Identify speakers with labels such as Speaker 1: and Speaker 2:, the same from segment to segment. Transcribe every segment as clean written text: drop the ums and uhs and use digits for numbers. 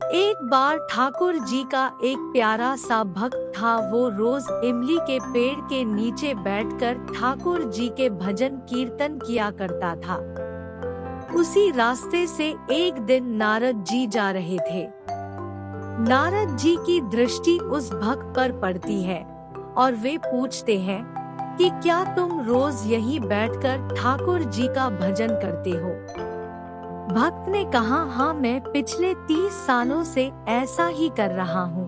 Speaker 1: एक बार ठाकुर जी का एक प्यारा सा भक्त था। वो रोज इमली के पेड़ के नीचे बैठकर ठाकुर जी के भजन कीर्तन किया करता था। उसी रास्ते से एक दिन नारद जी जा रहे थे। नारद जी की दृष्टि उस भक्त पर पड़ती है और वे पूछते हैं कि क्या तुम रोज यहीं बैठकर ठाकुर जी का भजन करते हो? भक्त ने कहा, हाँ, मैं पिछले 30 सालों से ऐसा ही कर रहा हूँ।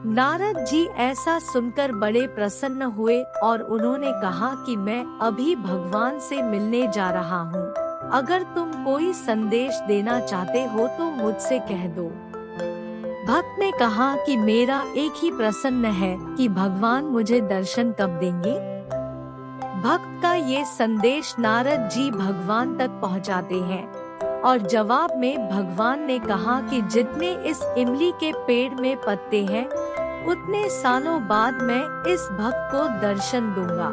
Speaker 1: नारद जी ऐसा सुनकर बड़े प्रसन्न हुए और उन्होंने कहा कि मैं अभी भगवान से मिलने जा रहा हूँ। अगर तुम कोई संदेश देना चाहते हो तो मुझसे कह दो। भक्त ने कहा कि मेरा एक ही प्रश्न है कि भगवान मुझे दर्शन कब देंगे? भक्त का ये संदेश नारद जी भगवान तक पहुंचाते हैं और जवाब में भगवान ने कहा कि जितने इस इमली के पेड़ में पत्ते हैं, उतने सालों बाद मैं इस भक्त को दर्शन दूंगा।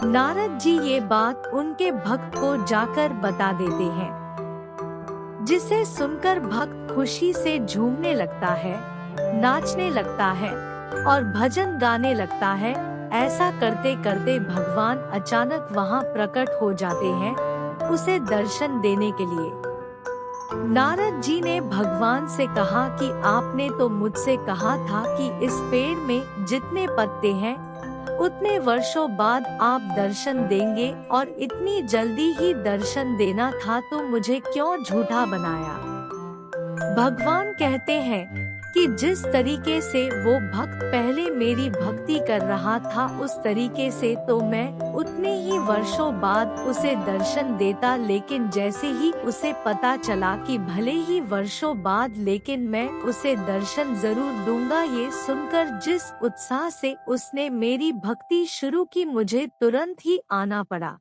Speaker 1: नारद जी ये बात उनके भक्त को जाकर बता देते हैं, जिसे सुनकर भक्त खुशी से झूमने लगता है, नाचने लगता है और भजन गाने लगता है। ऐसा करते करते भगवान अचानक वहाँ प्रकट हो जाते हैं उसे दर्शन देने के लिए। नारद जी ने भगवान से कहा कि आपने तो मुझसे कहा था कि इस पेड़ में जितने पत्ते हैं उतने वर्षों बाद आप दर्शन देंगे, और इतनी जल्दी ही दर्शन देना था तो मुझे क्यों झूठा बनाया? भगवान कहते हैं कि जिस तरीके से वो भक्त पहले मेरी भक्ति कर रहा था उस तरीके से तो मैं उतने ही वर्षों बाद उसे दर्शन देता, लेकिन जैसे ही उसे पता चला कि भले ही वर्षों बाद लेकिन मैं उसे दर्शन जरूर दूंगा, ये सुनकर जिस उत्साह से उसने मेरी भक्ति शुरू की मुझे तुरंत ही आना पड़ा।